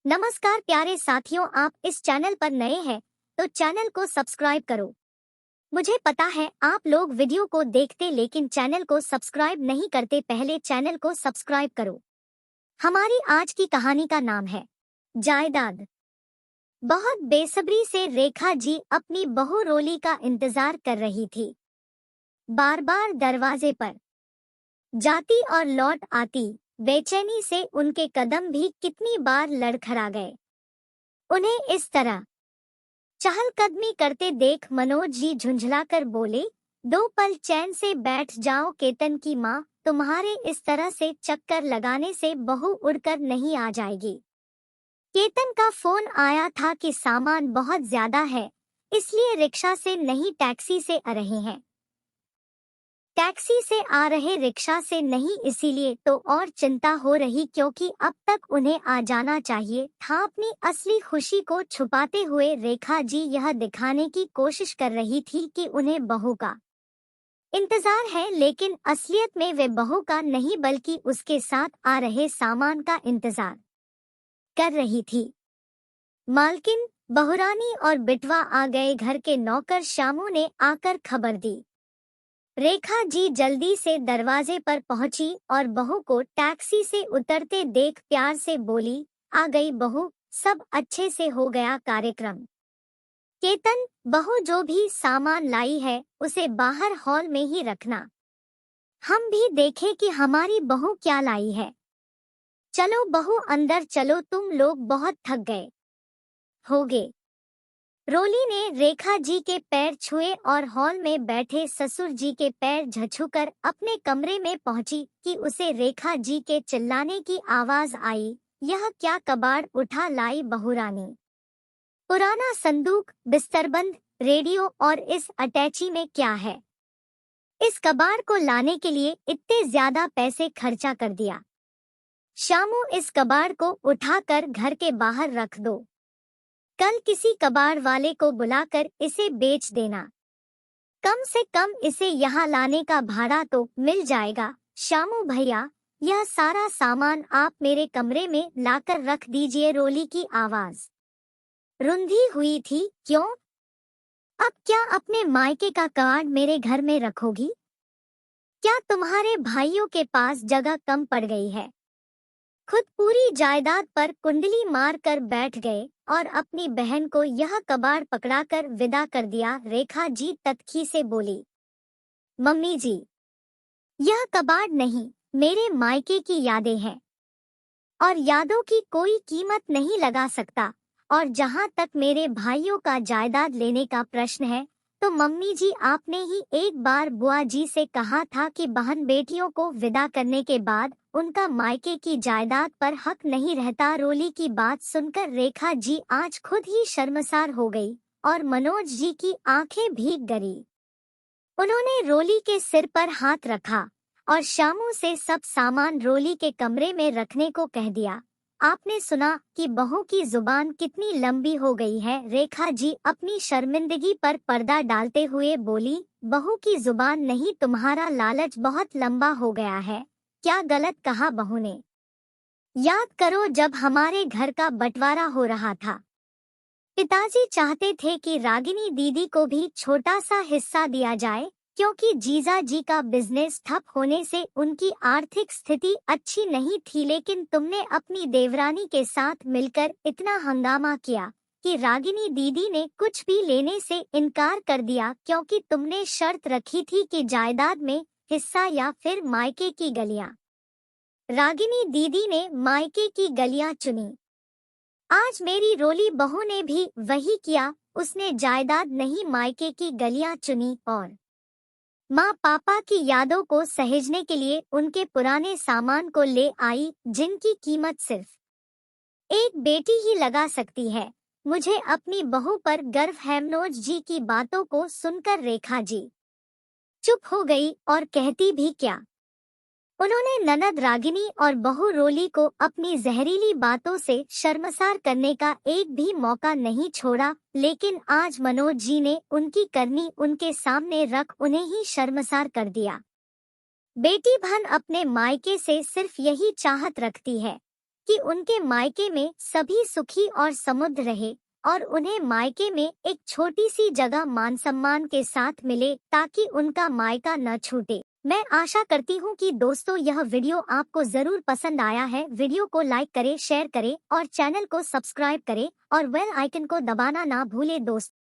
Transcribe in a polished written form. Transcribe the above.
नमस्कार प्यारे साथियों, आप इस चैनल पर नए हैं तो चैनल को सब्सक्राइब करो। मुझे पता है आप लोग वीडियो को देखते लेकिन चैनल को सब्सक्राइब नहीं करते, पहले चैनल को सब्सक्राइब करो। हमारी आज की कहानी का नाम है जायदाद। बहुत बेसब्री से रेखा जी अपनी बहू रोली का इंतजार कर रही थी। बार बार दरवाजे पर जाती और लौट आती, बेचैनी से उनके कदम भी कितनी बार लड़खड़ा गए। उन्हें इस तरह चहलकदमी करते देख मनोज जी झुंझलाकर बोले, दो पल चैन से बैठ जाओ केतन की माँ, तुम्हारे इस तरह से चक्कर लगाने से बहू उड़कर नहीं आ जाएगी। केतन का फोन आया था कि सामान बहुत ज्यादा है, इसलिए रिक्शा से नहीं टैक्सी से आ रहे हैं। टैक्सी से आ रहे, रिक्शा से नहीं, इसीलिए तो और चिंता हो रही क्योंकि अब तक उन्हें आ जाना चाहिए था। अपनी असली खुशी को छुपाते हुए रेखा जी यह दिखाने की कोशिश कर रही थी कि उन्हें बहू का इंतजार है, लेकिन असलियत में वे बहू का नहीं बल्कि उसके साथ आ रहे सामान का इंतजार कर रही थी। मालकिन, बहुरानी और बिटवा आ गए। घर के नौकर शामू ने आकर खबर दी। रेखा जी जल्दी से दरवाजे पर पहुंची और बहू को टैक्सी से उतरते देख प्यार से बोली, आ गई बहू, सब अच्छे से हो गया कार्यक्रम। केतन, बहू जो भी सामान लाई है उसे बाहर हॉल में ही रखना, हम भी देखें कि हमारी बहू क्या लाई है। चलो बहू अंदर चलो, तुम लोग बहुत थक गए होगे। रोली ने रेखा जी के पैर छुए और हॉल में बैठे ससुर जी के पैर झछूकर अपने कमरे में पहुंची कि उसे रेखा जी के चिल्लाने की आवाज आई, यह क्या कबाड़ उठा लाई बहुरानी? पुराना संदूक, बिस्तरबंद, रेडियो और इस अटैची में क्या है? इस कबाड़ को लाने के लिए इतने ज्यादा पैसे खर्चा कर दिया। शामू, इस कबाड़ को उठाकर घर के बाहर रख दो, कल किसी कबाड़ वाले को बुलाकर इसे बेच देना, कम से कम इसे यहाँ लाने का भाड़ा तो मिल जाएगा। शामू भैया, यह सारा सामान आप मेरे कमरे में लाकर रख दीजिए। रोली की आवाज रुंधी हुई थी, क्यों? अब क्या अपने मायके का कबाड़ मेरे घर में रखोगी? क्या तुम्हारे भाइयों के पास जगह कम पड़ गई है? खुद पूरी जायदाद पर कुंडली मार कर बैठ गए और अपनी बहन को यह कबाड़ पकड़ाकर विदा कर दिया। रेखा जी तत्खी से बोली, मम्मी जी, यह कबाड़ नहीं, मेरे मायके की यादें हैं और यादों की कोई कीमत नहीं लगा सकता। और जहाँ तक मेरे भाइयों का जायदाद लेने का प्रश्न है तो मम्मी जी, आपने ही एक बार बुआ जी से कहा था कि बहन बेटियों को विदा करने के बाद उनका मायके की जायदाद पर हक नहीं रहता। रोली की बात सुनकर रेखा जी आज खुद ही शर्मसार हो गई और मनोज जी की आंखें भीग गई। उन्होंने रोली के सिर पर हाथ रखा और शामू से सब सामान रोली के कमरे में रखने को कह दिया। आपने सुना कि बहू की जुबान कितनी लंबी हो गई है? रेखा जी अपनी शर्मिंदगी पर पर्दा डालते हुए बोली, बहू की जुबान नहीं, तुम्हारा लालच बहुत लंबा हो गया है। क्या गलत कहा बहू ने? याद करो जब हमारे घर का बंटवारा हो रहा था, पिताजी चाहते थे कि रागिनी दीदी को भी छोटा सा हिस्सा दिया जाए क्योंकि जीजा जी का बिजनेस ठप होने से उनकी आर्थिक स्थिति अच्छी नहीं थी, लेकिन तुमने अपनी देवरानी के साथ मिलकर इतना हंगामा किया कि रागिनी दीदी ने कुछ भी लेने से इनकार कर दिया क्योंकि तुमने शर्त रखी थी कि जायदाद में हिस्सा या फिर मायके की गलियां। रागिनी दीदी ने मायके की गलियां चुनी। आज मेरी रोली बहू ने भी वही किया, उसने जायदाद नहीं मायके की गलियां चुनी और माँ पापा की यादों को सहेजने के लिए उनके पुराने सामान को ले आई जिनकी कीमत सिर्फ एक बेटी ही लगा सकती है। मुझे अपनी बहू पर गर्व है। मनोज जी की बातों को सुनकर रेखा जी चुप हो गई और कहती भी क्या। उन्होंने ननद रागिनी और बहू रोली को अपनी जहरीली बातों से शर्मसार करने का एक भी मौका नहीं छोड़ा, लेकिन आज मनोज जी ने उनकी करनी उनके सामने रख उन्हें ही शर्मसार कर दिया। बेटी बहन अपने मायके से सिर्फ यही चाहत रखती है कि उनके मायके में सभी सुखी और समृद्ध रहे और उन्हें मायके में एक छोटी सी जगह मान सम्मान के साथ मिले ताकि उनका मायका न छूटे। मैं आशा करती हूँ कि दोस्तों यह वीडियो आपको जरूर पसंद आया है। वीडियो को लाइक करें, शेयर करें और चैनल को सब्सक्राइब करें और बेल आइकन को दबाना ना भूले दोस्तों।